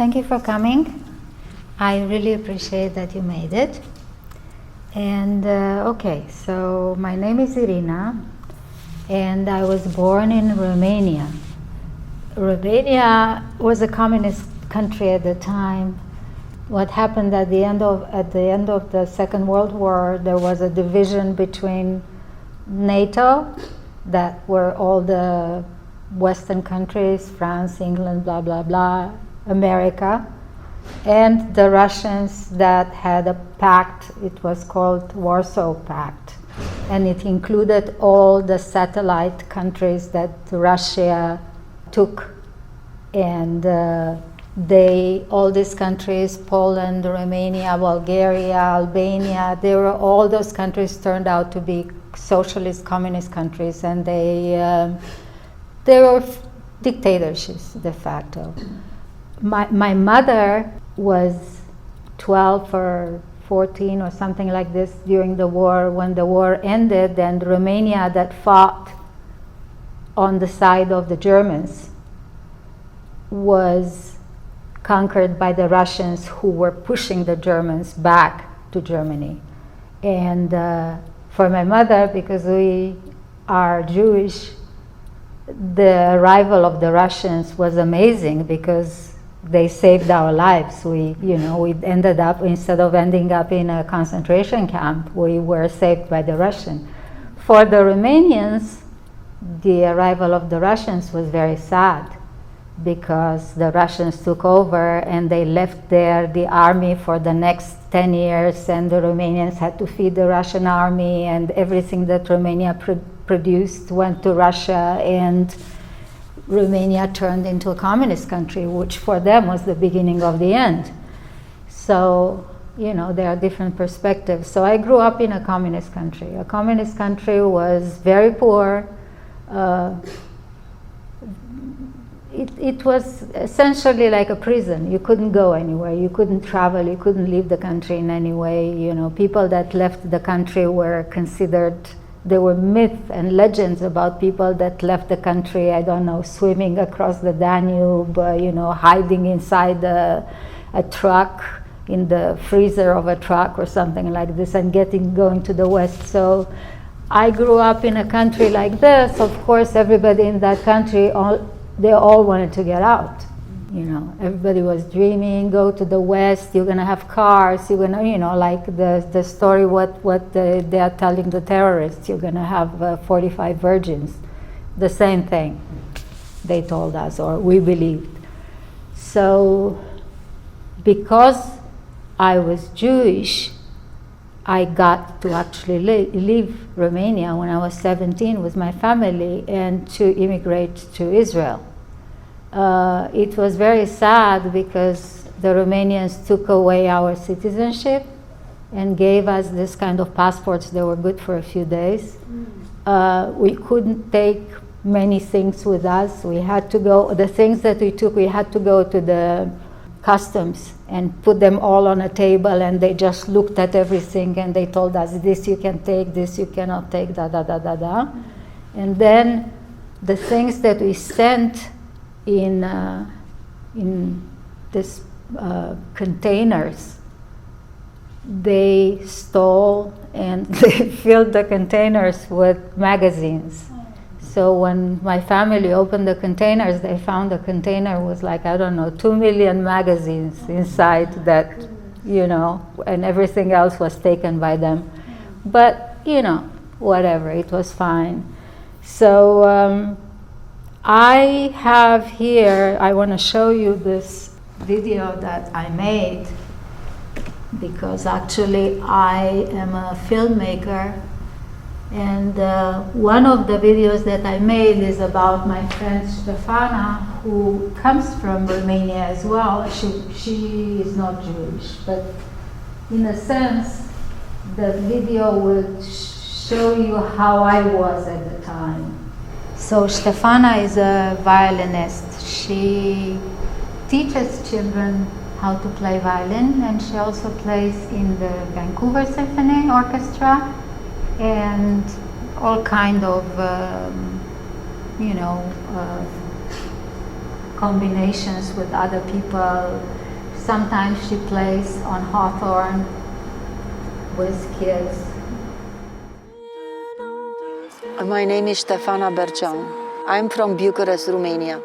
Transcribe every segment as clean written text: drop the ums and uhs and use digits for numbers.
Thank you for coming. I really appreciate that you made it. And okay, so my name is Irina, and I was born in Romania. Romania was a communist country at the time. What happened at the end of the Second World War, there was a division between NATO, that were all the Western countries, France, England, blah, blah, blah, America, and the Russians that had a pact. It was called Warsaw Pact, and it included all the satellite countries that Russia took, and all these countries, Poland, Romania, Bulgaria, Albania, all those countries turned out to be socialist communist countries, and they were dictatorships de facto. My mother was 12 or 14 or something like this during the war. When the war ended, and Romania that fought on the side of the Germans was conquered by the Russians, who were pushing the Germans back to Germany. And for my mother, because we are Jewish, the arrival of the Russians was amazing, because they saved our lives. We ended up, instead of ending up in a concentration camp, we were saved by the Russian. For the Romanians, the arrival of the Russians was very sad, because the Russians took over and they left there the army for the next 10 years, and the Romanians had to feed the Russian army, and everything that Romania produced went to Russia, and Romania turned into a communist country, which for them was the beginning of the end. So, there are different perspectives. So I grew up in a communist country. A communist country was very poor. It was essentially like a prison. You couldn't go anywhere. You couldn't travel. You couldn't leave the country in any way. People that left the country were considered. There were myths and legends about people that left the country, I don't know, swimming across the Danube, hiding inside a truck, in the freezer of a truck or something like this, and going to the West. So I grew up in a country like this. Of course, everybody in that country, they all wanted to get out. Everybody was dreaming, go to the West, you're gonna have cars, you're gonna, like the story what they are telling the terrorists, you're gonna have 45 virgins. The same thing they told us, or we believed. So because I was Jewish, I got to actually leave Romania when I was 17 with my family and to immigrate to Israel. It was very sad, because the Romanians took away our citizenship and gave us this kind of passports that were good for a few days. We couldn't take many things with us. We had to go, the things that we took, we had to go to the customs and put them all on a table, and they just looked at everything and they told us, this you can take, this you cannot take, da da da da da. And then the things that we sent in this containers, they stole, and they filled the containers with magazines. So when my family opened the containers, they found the container was like, 2 million magazines inside that, and everything else was taken by them. But, whatever, it was fine. So I have here, I want to show you this video that I made, because actually I am a filmmaker, and one of the videos that I made is about my friend Stefana, who comes from Romania as well. She is not Jewish, but in a sense the video would show you how I was at the time. So Stefana is a violinist. She teaches children how to play violin, and she also plays in the Vancouver Symphony Orchestra and all kind of combinations with other people. Sometimes she plays on hawthorn with kids. My name is Stefana Bercean. I'm from Bucharest, Romania.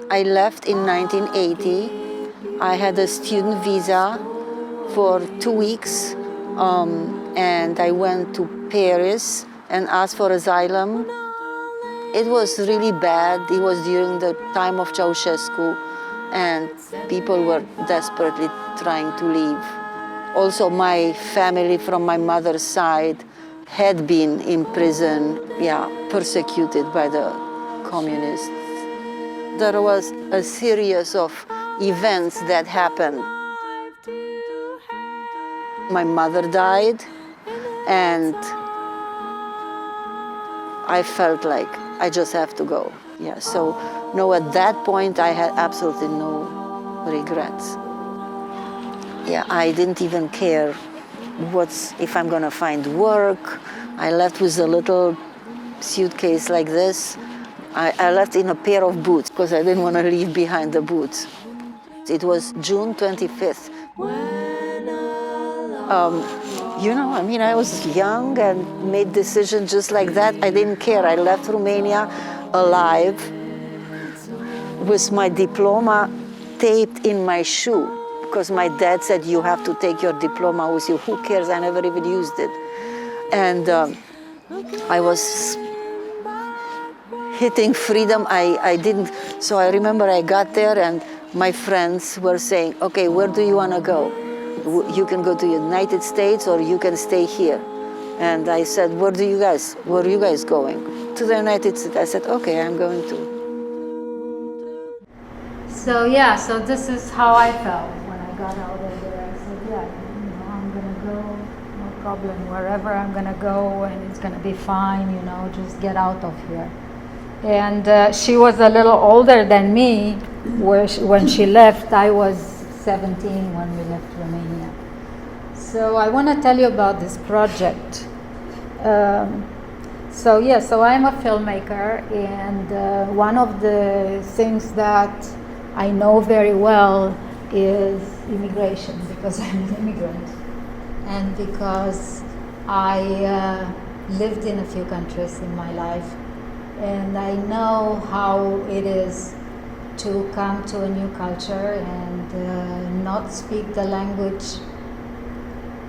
I left in 1980. I had a student visa for 2 weeks, and I went to Paris and asked for asylum. It was really bad. It was during the time of Ceausescu, and people were desperately trying to leave. Also, my family from my mother's side had been in prison, persecuted by the communists. There was a series of events that happened. My mother died, and I felt like I just have to go. So no, at that point I had absolutely no regrets. I didn't even care if I'm gonna find work. I left with a little suitcase like this. I left in a pair of boots because I didn't want to leave behind the boots. It was June 25th. I was young and made decisions just like that. I didn't care. I left Romania alive with my diploma taped in my shoe because my dad said, you have to take your diploma with you. Who cares? I never even used it. And I was hitting freedom. I didn't. So I remember I got there and my friends were saying, okay, where do you want to go? You can go to the United States or you can stay here. And I said, where are you guys going? To the United States. I said, okay, I'm going to. So this is how I felt when I got out of there. I said, I'm gonna go, no problem, wherever I'm gonna go, and it's gonna be fine, just get out of here. And she was a little older than me when she left. I was 17 when we left Romania. So I want to tell you about this project. So I'm a filmmaker, and one of the things that I know very well is immigration, because I'm an immigrant, and because I lived in a few countries in my life, and I know how it is to come to a new culture and not speak the language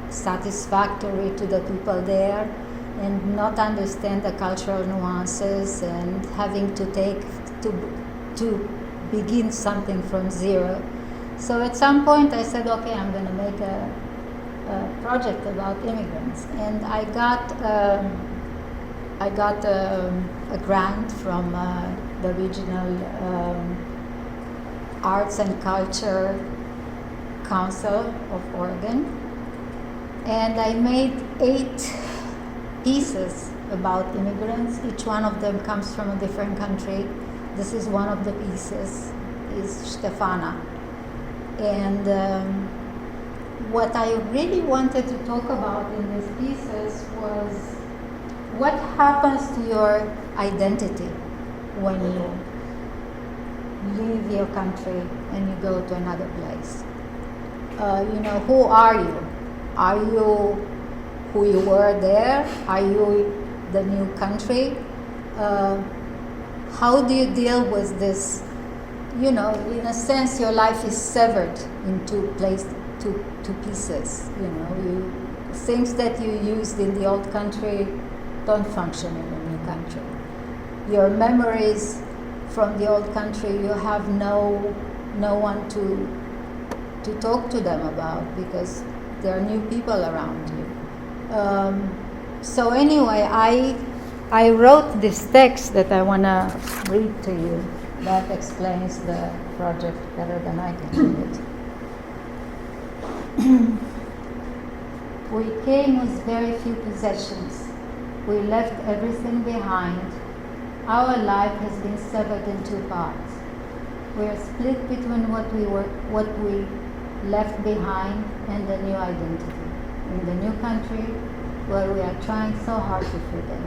satisfactory to the people there, and not understand the cultural nuances, and having to begin something from zero. So at some point I said, okay, I'm going to make a project about immigrants, and I got a grant from the regional Arts and Culture Council of Oregon, and I made 8 pieces about immigrants. Each one of them comes from a different country. This is one of the pieces, is Stefana. And what I really wanted to talk about in these pieces was what happens to your identity when you leave your country and you go to another place. Who are you? Are you who you were there? Are you the new country? How do you deal with this? In a sense, your life is severed in two pieces. Things that you used in the old country don't function in the new country. Your memories from the old country, you have no one to talk to them about, because there are new people around you. So anyway, I wrote this text that I want to read to you that explains the project better than I can do it. We came with very few possessions. We left everything behind. Our life has been severed in 2 parts. We are split between what we left behind and the new identity in the new country where we are trying so hard to fit in.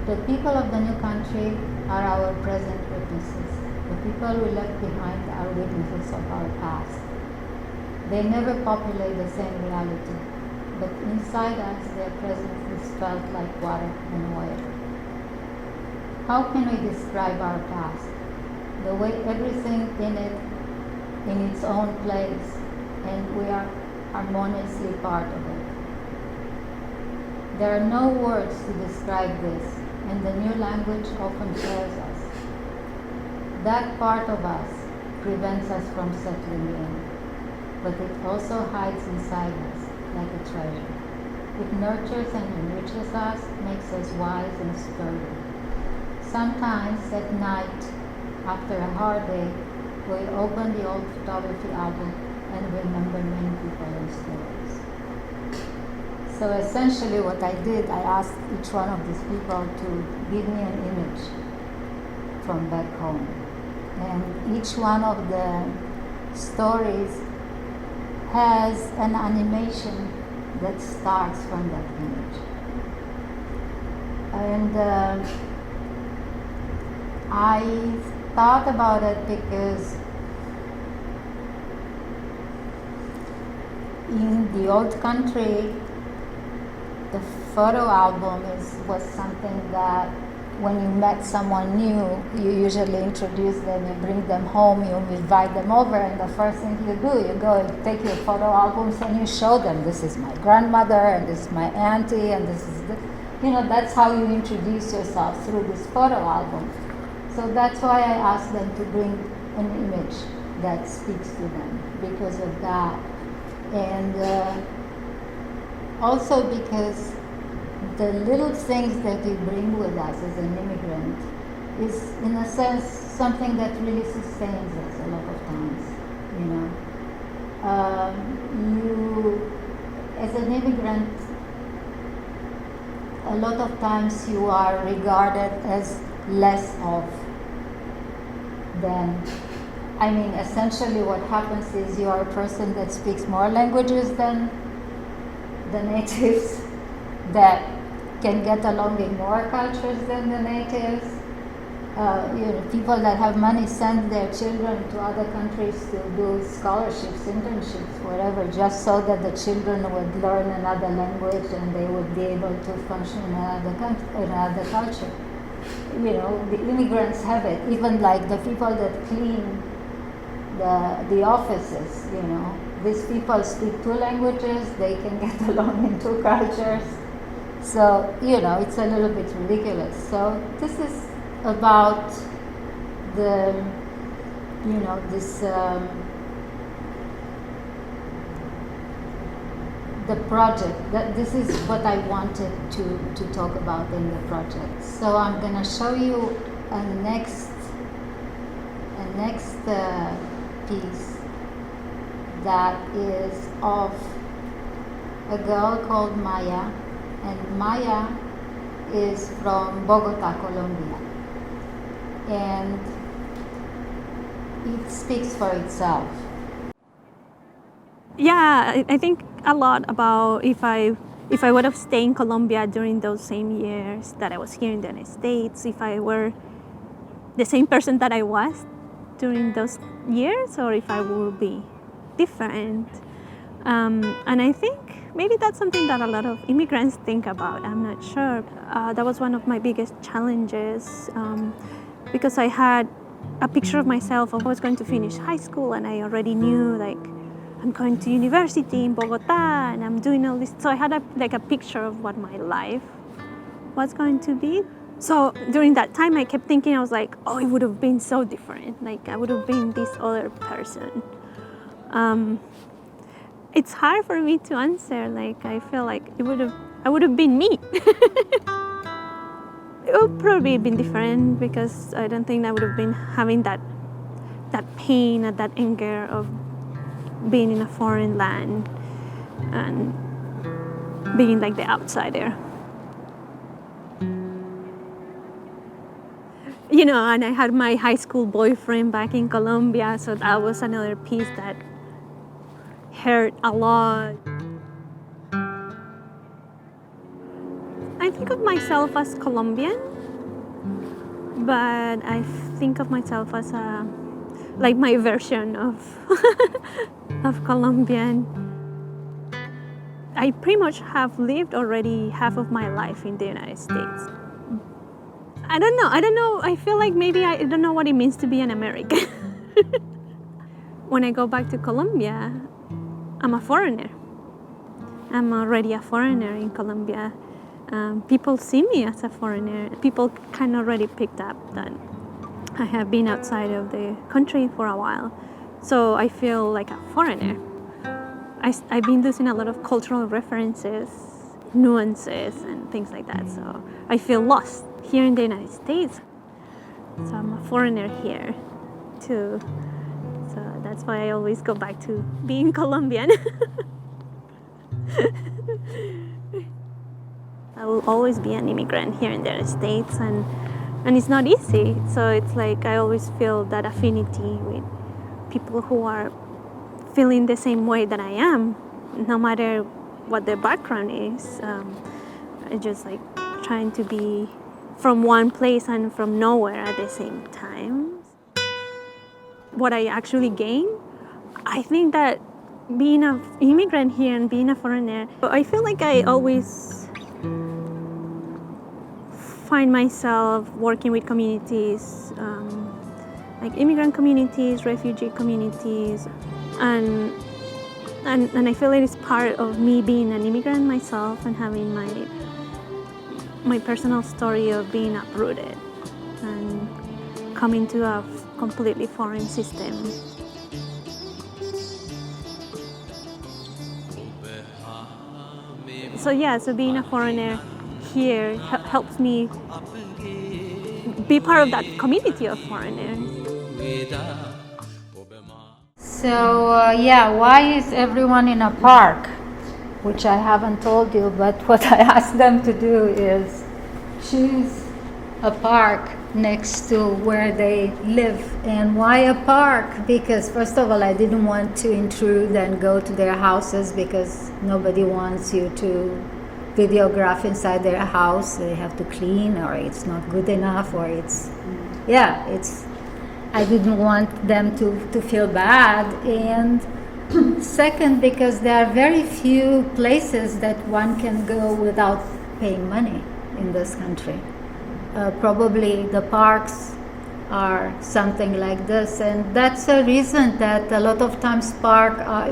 The people of the new country are our present witnesses. The people we left behind are witnesses of our past. They never populate the same reality, but inside us their presence is felt like water and oil. How can we describe our past? The way everything in it in its own place, and we are harmoniously part of it. There are no words to describe this, and the new language often fails us. That part of us prevents us from settling in, but it also hides inside us like a treasure. It nurtures and enriches us, makes us wise and sturdy. Sometimes at night, after a hard day, we open the old photography album and remember many people and stories. So essentially what I did, I asked each one of these people to give me an image from back home. And each one of the stories has an animation that starts from that image. And I thought about it because in the old country, the photo album was something that when you met someone new, you usually introduce them, you bring them home, you invite them over, and the first thing you do, you go and take your photo albums and you show them, this is my grandmother, and this is my auntie, and this is that's how you introduce yourself, through this photo album. So that's why I asked them to bring an image that speaks to them, because of that. And also because the little things that we bring with us as an immigrant is, in a sense, something that really sustains us a lot of times, You, as an immigrant, a lot of times you are regarded as less of than, essentially what happens is you are a person that speaks more languages than the natives, that can get along in more cultures than the natives. People that have money send their children to other countries to do scholarships, internships, whatever, just so that the children would learn another language and they would be able to function in another culture. The immigrants have it. Even like the people that clean the offices, these people speak two languages, they can get along in two cultures. So, it's a little bit ridiculous. So this is about the, the project. This is what I wanted to talk about in the project. So I'm going to show you a next piece that is of a girl called Maya, and Maya is from Bogota, Colombia, and it speaks for itself. Yeah, I think a lot about if I would have stayed in Colombia during those same years that I was here in the United States, if I were the same person that I was during those years, or if I would be different. And I think maybe that's something that a lot of immigrants think about. I'm not sure. That was one of my biggest challenges because I had a picture of myself of I was going to finish high school, and I already knew I'm going to university in Bogota and I'm doing all this. So I had a picture of what my life was going to be. So during that time, I kept thinking, I was like, oh, it would have been so different. I would have been this other person. It's hard for me to answer. I feel like I would have been me. It would probably have been different because I don't think I would have been having that pain and that anger of being in a foreign land and being like the outsider. And I had my high school boyfriend back in Colombia, so that was another piece that hurt a lot. I think of myself as Colombian, but I think of myself as like my version of of Colombian. I pretty much have lived already half of my life in the United States. I don't know. I feel like maybe I don't know what it means to be an American. When I go back to Colombia, I'm a foreigner. I'm already a foreigner in Colombia. People see me as a foreigner. People kind of already picked up that I have been outside of the country for a while. So I feel like a foreigner. I've been using a lot of cultural references, nuances, and things like that. So I feel lost here in the United States. So I'm a foreigner here too. So that's why I always go back to being Colombian. I will always be an immigrant here in the United States, and it's not easy. So it's like I always feel that affinity with people who are feeling the same way that I am, no matter what their background is. I just like trying to be from one place and from nowhere at the same time. What I actually gain, I think that being an immigrant here and being a foreigner, I feel like I always find myself working with communities, like immigrant communities, refugee communities, and I feel it is part of me being an immigrant myself and having my personal story of being uprooted and coming to a completely foreign system. So being a foreigner here helps me be part of that community of foreigners. So why is everyone in a park? Which I haven't told you, but what I asked them to do is choose a park next to where they live. And why a park? Because first of all, I didn't want to intrude and go to their houses, because nobody wants you to videograph inside their house. They have to clean, or it's not good enough, or I didn't want them to feel bad. And second, because there are very few places that one can go without paying money in this country. Probably the parks are something like this, and that's a reason that a lot of times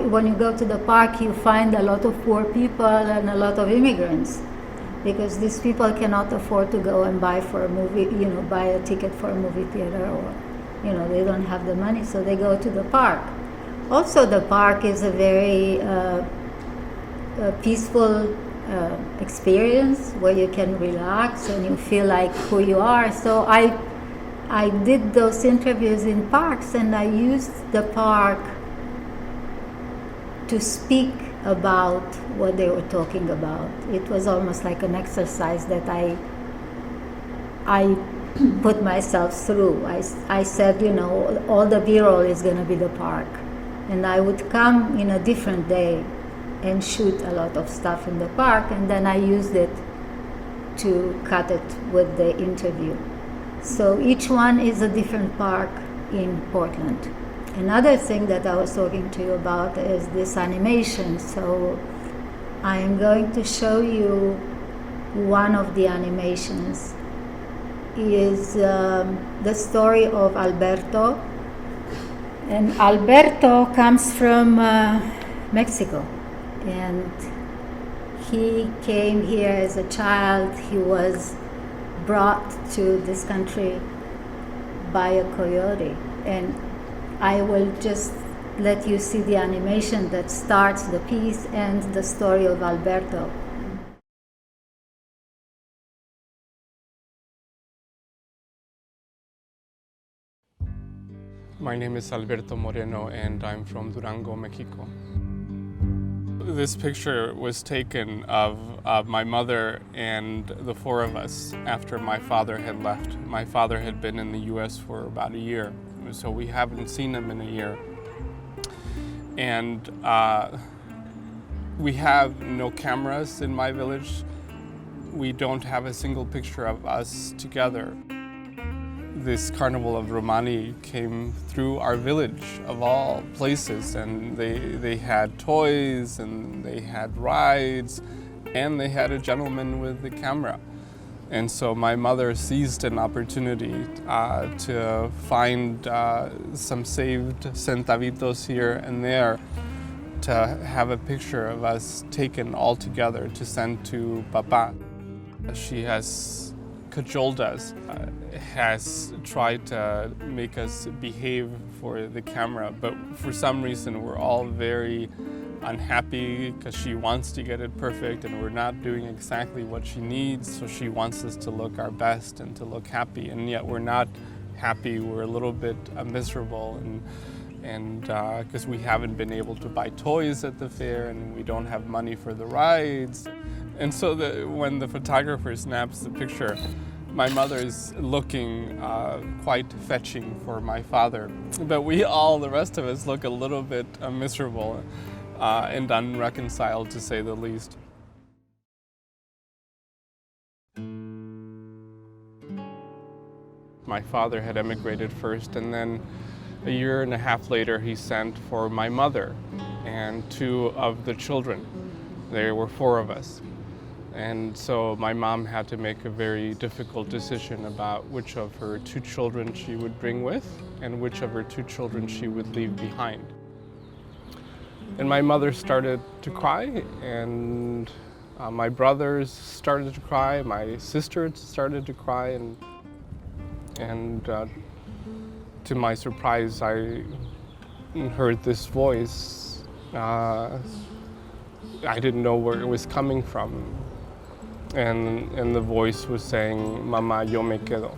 when you go to the park, you find a lot of poor people and a lot of immigrants, because these people cannot afford to go and buy buy a ticket for a movie theater, or they don't have the money, so they go to the park. Also, the park is a very peaceful experience where you can relax and you feel like who you are. So I did those interviews in parks, and I used the park to speak about what they were talking about. It was almost like an exercise that I put myself through. I said, all the B-roll is going to be the park, and I would come in a different day and shoot a lot of stuff in the park, and then I used it to cut it with the interview. So each one is a different park in Portland. Another thing that I was talking to you about is this animation. So I am going to show you one of the animations. Is the story of Alberto. And Alberto comes from Mexico. And he came here as a child. He was brought to this country by a coyote. And I will just let you see the animation that starts the piece and the story of Alberto. My name is Alberto Moreno, and I'm from Durango, Mexico. This picture was taken of my mother and the four of us after my father had left. My father had been in the US for about a year, so we haven't seen him in a year. And we have no cameras in my village. We don't have a single picture of us together. this Carnival of Romani came through our village of all places, and they had toys and they had rides and they had a gentleman with the camera. And so my mother seized an opportunity to find some saved centavitos here and there to have a picture of us taken all together to send to Papa. She has cajoled us, has tried to make us behave for the camera, but for some reason we're all very unhappy because she wants to get it perfect and we're not doing exactly what she needs, so she wants us to look our best and to look happy, and yet we're not happy. We're a little bit miserable, and because we haven't been able to buy toys at the fair and we don't have money for the rides. And so when the photographer snaps the picture, my mother is looking quite fetching for my father, but we all, the rest of us, look a little bit miserable and unreconciled, to say the least. My father had emigrated first, and then a year and a half later he sent for my mother and two of the children. There were four of us. And so my mom had to make a very difficult decision about which of her two children she would bring with and which of her two children she would leave behind. And my mother started to cry, and my brothers started to cry, my sister started to cry, and to my surprise, I heard this voice. I didn't know where it was coming from. And the voice was saying, "Mama, yo me quedo."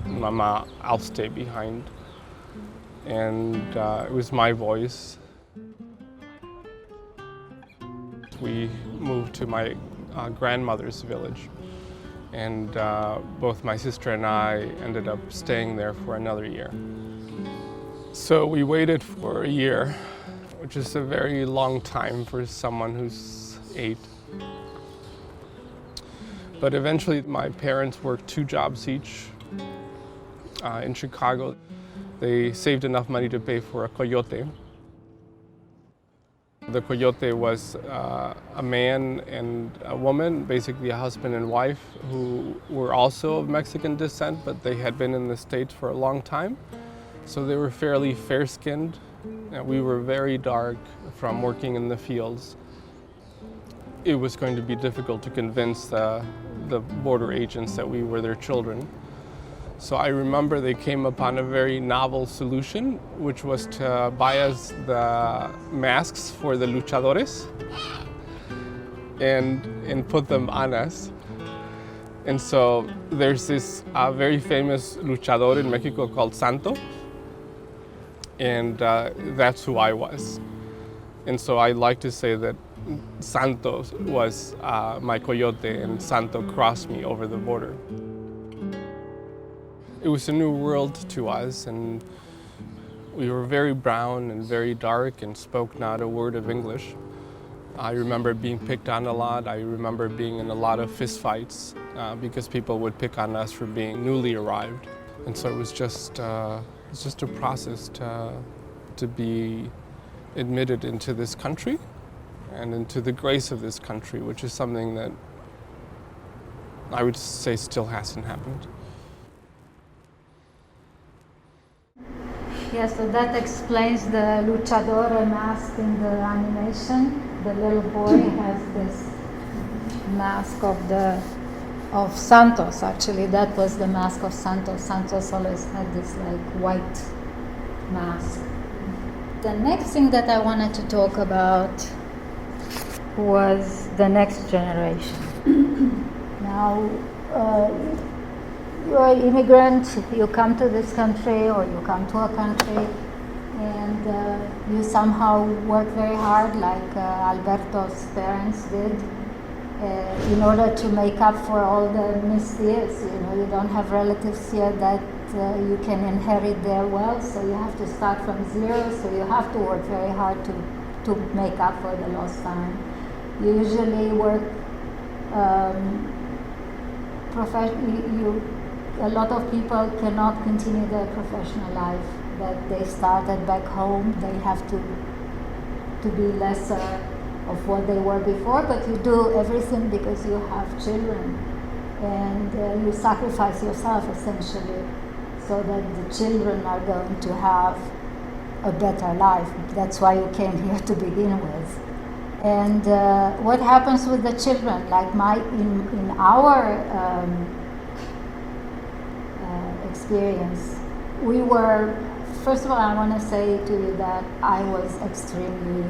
Mama, I'll stay behind. And it was my voice. We moved to my grandmother's village, and both my sister and I ended up staying there for another year. So we waited for a year, which is a very long time for someone who's 8. But eventually my parents worked 2 jobs each in Chicago. They saved enough money to pay for a coyote. The coyote was a man and a woman, basically a husband and wife, who were also of Mexican descent, but they had been in the States for a long time. So they were fairly fair-skinned, and we were very dark from working in the fields. It was going to be difficult to convince the border agents that we were their children. So I remember they came upon a very novel solution, which was to buy us the masks for the luchadores and put them on us. And so there's this very famous luchador in Mexico called Santo, and that's who I was. And so I like to say that Santo was my coyote, and Santo crossed me over the border. It was a new world to us, and we were very brown and very dark and spoke not a word of English. I remember being picked on a lot. I remember being in a lot of fistfights because people would pick on us for being newly arrived. And so it was just a process to be admitted into this country and into the grace of this country, which is something that I would say still hasn't happened. Yeah, so that explains the luchador mask in the animation. The little boy has this mask of Santos. Actually, that was the mask of Santos. Santos always had this like white mask. The next thing that I wanted to talk about was the next generation. Now, you're an immigrant, you come to this country or you come to a country and you somehow work very hard like Alberto's parents did in order to make up for all the missed years. You know, you don't have relatives here that you can inherit their wealth, so you have to start from zero, so you have to work very hard to make up for the lost time. You usually work a lot of people cannot continue their professional life that they started back home. They have to be lesser of what they were before, but you do everything because you have children, and you sacrifice yourself essentially so that the children are going to have a better life. That's why you came here to begin with. And what happens with the children? Like in our experience, we were, first of all, I want to say to you that I was extremely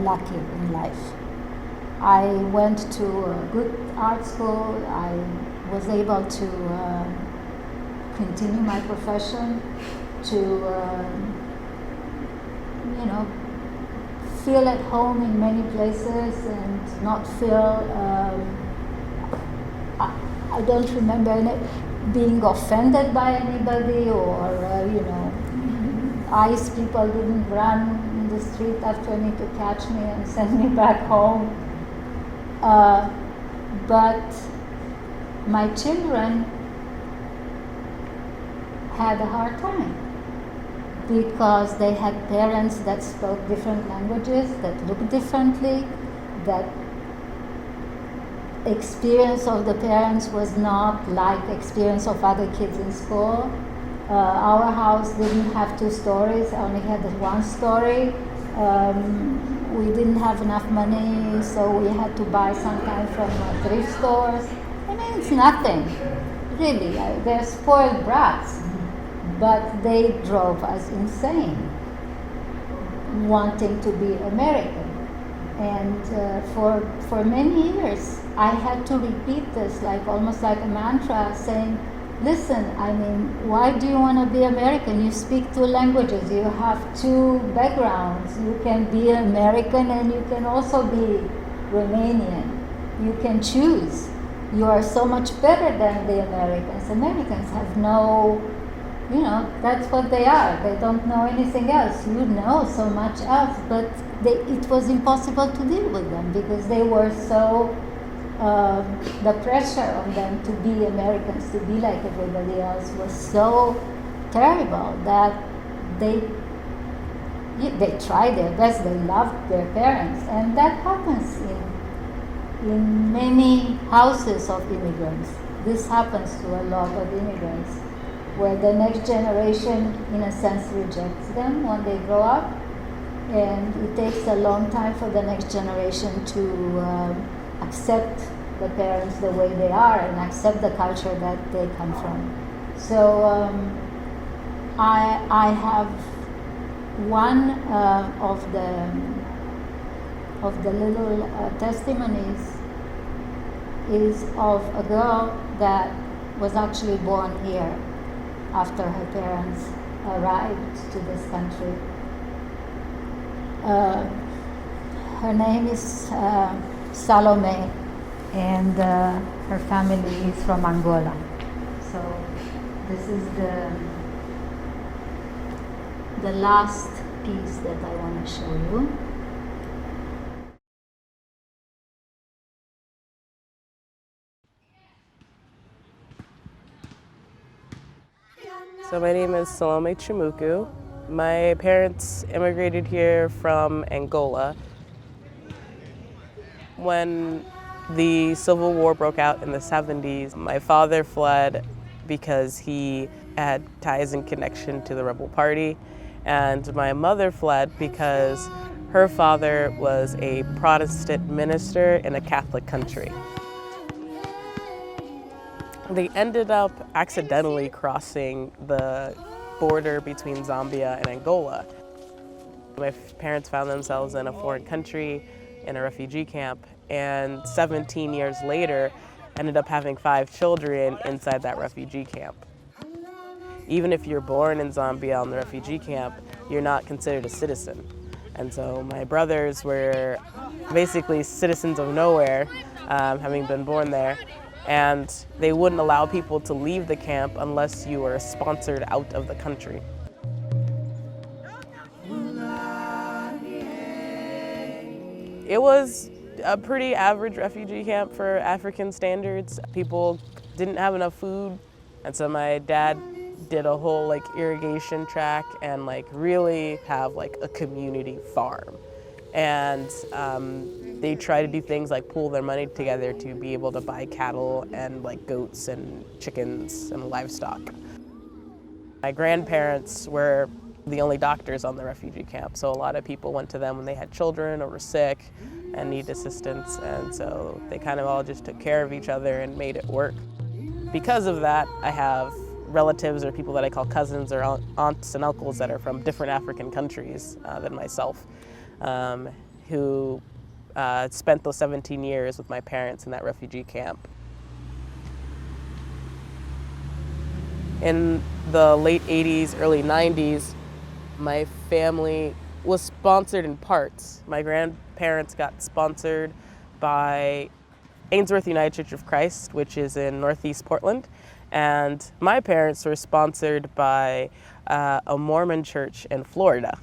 lucky in life. I went to a good art school. I was able to continue my profession, to feel at home in many places and not feel, I don't remember being offended by anybody, or ICE people didn't run in the street after me to catch me and send me back home. But my children had a hard time because they had parents that spoke different languages, that looked differently, that experience of the parents was not like experience of other kids in school. Our house didn't have 2 stories, only had 1 story. We didn't have enough money, so we had to buy sometimes from thrift stores. I mean, it's nothing, really. They're spoiled brats, but they drove us insane, wanting to be American. And for many years, I had to repeat this, almost like a mantra, saying, listen, I mean, why do you want to be American? You speak 2 languages, you have 2 backgrounds. You can be American and you can also be Romanian. You can choose. You are so much better than the Americans. Americans have no, that's what they are. They don't know anything else. You know so much else, but it was impossible to deal with them because they were so, the pressure on them to be Americans, to be like everybody else, was so terrible that they tried their best. They loved their parents, and that happens in many houses of immigrants. This happens to a lot of immigrants, where the next generation, in a sense, rejects them when they grow up, and it takes a long time for the next generation to accept the parents the way they are and accept the culture that they come from. So I have one of the little testimonies is of a girl that was actually born here after her parents arrived to this country. Her name is Salome, and her family is from Angola. So this is the last piece that I want to show you. So my name is Salome Chimuku. My parents immigrated here from Angola. When the Civil War broke out in the 70s, my father fled because he had ties and connection to the rebel party, and my mother fled because her father was a Protestant minister in a Catholic country. They ended up accidentally crossing the border between Zambia and Angola. My parents found themselves in a foreign country, in a refugee camp, and 17 years later ended up having 5 children inside that refugee camp. Even if you're born in Zambia in the refugee camp, you're not considered a citizen. And so my brothers were basically citizens of nowhere, having been born there. And they wouldn't allow people to leave the camp unless you were sponsored out of the country. It was a pretty average refugee camp for African standards. People didn't have enough food, and so my dad did a whole like irrigation track and like really have like a community farm. And they try to do things like pool their money together to be able to buy cattle and like goats and chickens and livestock. My grandparents were the only doctors on the refugee camp, so a lot of people went to them when they had children or were sick and needed assistance, and so they kind of all just took care of each other and made it work. Because of that, I have relatives or people that I call cousins or aunts and uncles that are from different African countries than myself, who spent those 17 years with my parents in that refugee camp. In the late 80s, early 90s, my family was sponsored in parts. My grandparents got sponsored by Ainsworth United Church of Christ, which is in Northeast Portland, and my parents were sponsored by a Mormon church in Florida.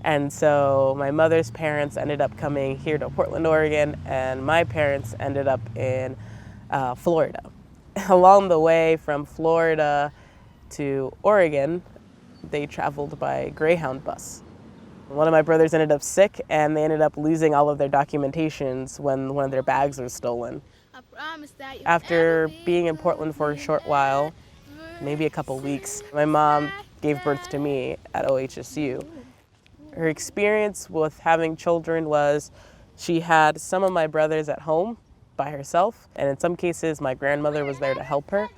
And so my mother's parents ended up coming here to Portland, Oregon, and my parents ended up in Florida. Along the way from Florida to Oregon, they traveled by Greyhound bus. One of my brothers ended up sick, and they ended up losing all of their documentations when one of their bags was stolen. After being in Portland for a short while, maybe a couple weeks, my mom gave birth to me at OHSU. Her experience with having children was she had some of my brothers at home by herself, and in some cases my grandmother was there to help her.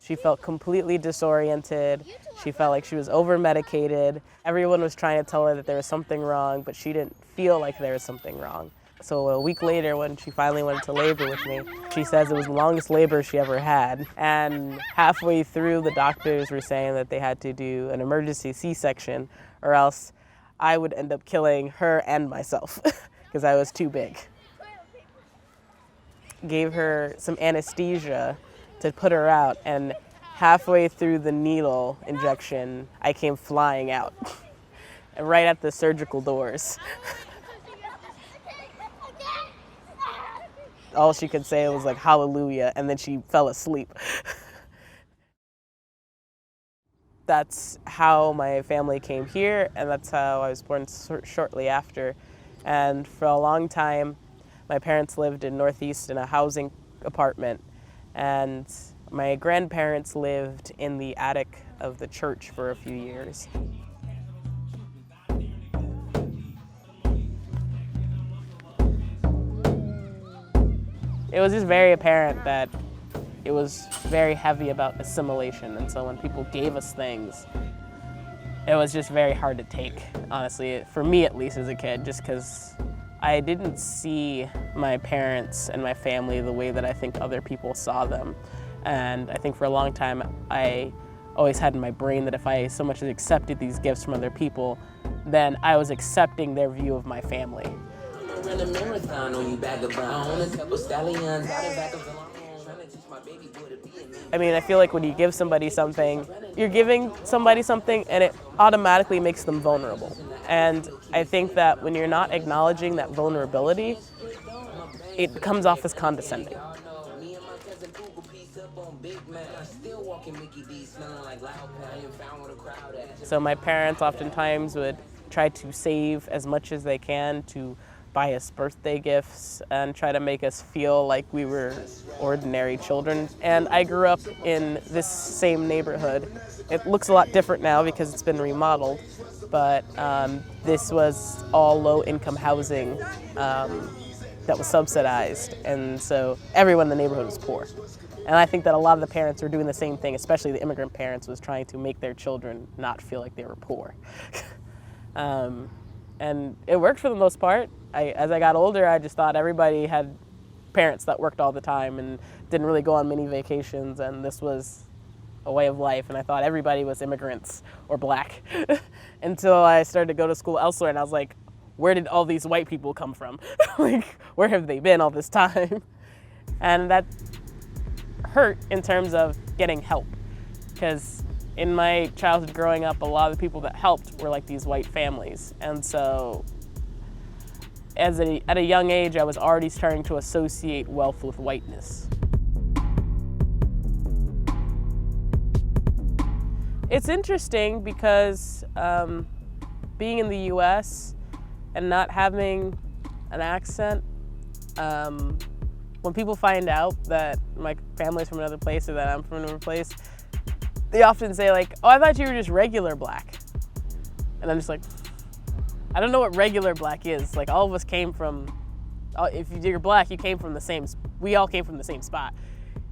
She felt completely disoriented. She felt like she was over-medicated. Everyone was trying to tell her that there was something wrong, but she didn't feel like there was something wrong. So a week later, when she finally went into labor with me, she says it was the longest labor she ever had. And halfway through, the doctors were saying that they had to do an emergency C-section, or else I would end up killing her and myself because I was too big. Gave her some anesthesia to put her out, and halfway through the needle injection, I came flying out, and right at the surgical doors. All she could say was like, hallelujah, and then she fell asleep. That's how my family came here, and that's how I was born shortly after. And for a long time, my parents lived in Northeast in a housing apartment, and my grandparents lived in the attic of the church for a few years. It was just very apparent that it was very heavy about assimilation, and so when people gave us things, it was just very hard to take, honestly, for me at least as a kid, just because I didn't see my parents and my family the way that I think other people saw them. And I think for a long time, I always had in my brain that if I so much as accepted these gifts from other people, then I was accepting their view of my family. I mean, I feel like when you give somebody something, you're giving somebody something and it automatically makes them vulnerable. And I think that when you're not acknowledging that vulnerability, it comes off as condescending. So my parents oftentimes would try to save as much as they can to buy us birthday gifts and try to make us feel like we were ordinary children. And I grew up in this same neighborhood. It looks a lot different now because it's been remodeled, but this was all low-income housing that was subsidized, and so everyone in the neighborhood was poor. And I think that a lot of the parents were doing the same thing, especially the immigrant parents, was trying to make their children not feel like they were poor. And it worked for the most part. As I got older, I just thought everybody had parents that worked all the time and didn't really go on many vacations, and this was a way of life, and I thought everybody was immigrants or black until I started to go to school elsewhere, and I was like, where did all these white people come from? Like, where have they been all this time? And that hurt in terms of getting help, because in my childhood growing up, a lot of the people that helped were like these white families. And so at a young age, I was already starting to associate wealth with whiteness. It's interesting because being in the US and not having an accent, when people find out that my family's from another place or that I'm from another place, they often say like, oh, I thought you were just regular black. And I'm just like, I don't know what regular black is. Like, all of us came from, if you're black, you came from the same, we all came from the same spot.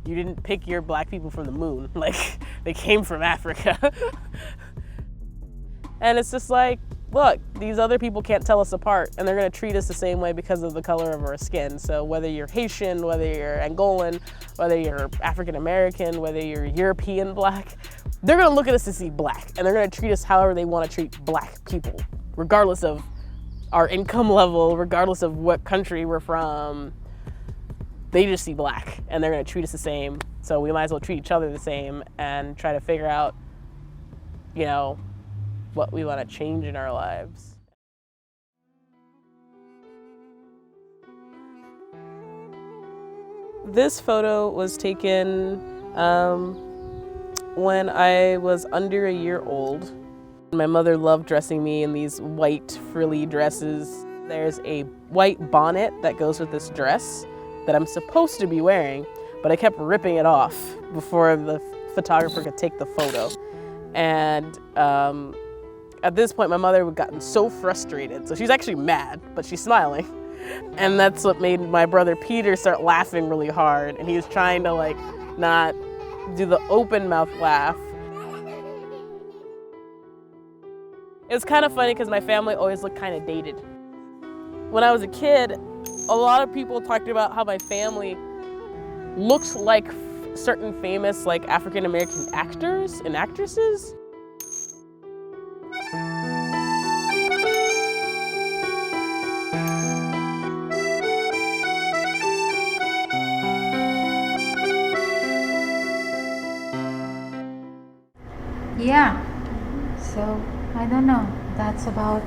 You didn't pick your black people from the moon. Like, they came from Africa. And it's just like, look, these other people can't tell us apart, and they're gonna treat us the same way because of the color of our skin. So whether you're Haitian, whether you're Angolan, whether you're African American, whether you're European black, they're gonna look at us to see black, and they're gonna treat us however they wanna treat black people, regardless of our income level, regardless of what country we're from. They just see black, and they're gonna treat us the same. So we might as well treat each other the same and try to figure out, you know, what we want to change in our lives. This photo was taken when I was under a year old. My mother loved dressing me in these white frilly dresses. There's a white bonnet that goes with this dress that I'm supposed to be wearing, but I kept ripping it off before the photographer could take the photo. And at this point, my mother had gotten so frustrated. So she's actually mad, but she's smiling. And that's what made my brother Peter start laughing really hard. And he was trying to like not do the open mouth laugh. It was kind of funny because my family always looked kind of dated. When I was a kid, a lot of people talked about how my family looked like certain famous like African American actors and actresses. Yeah, so I don't know. That's about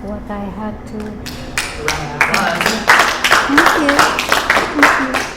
what I had to. Thank you. Thank you.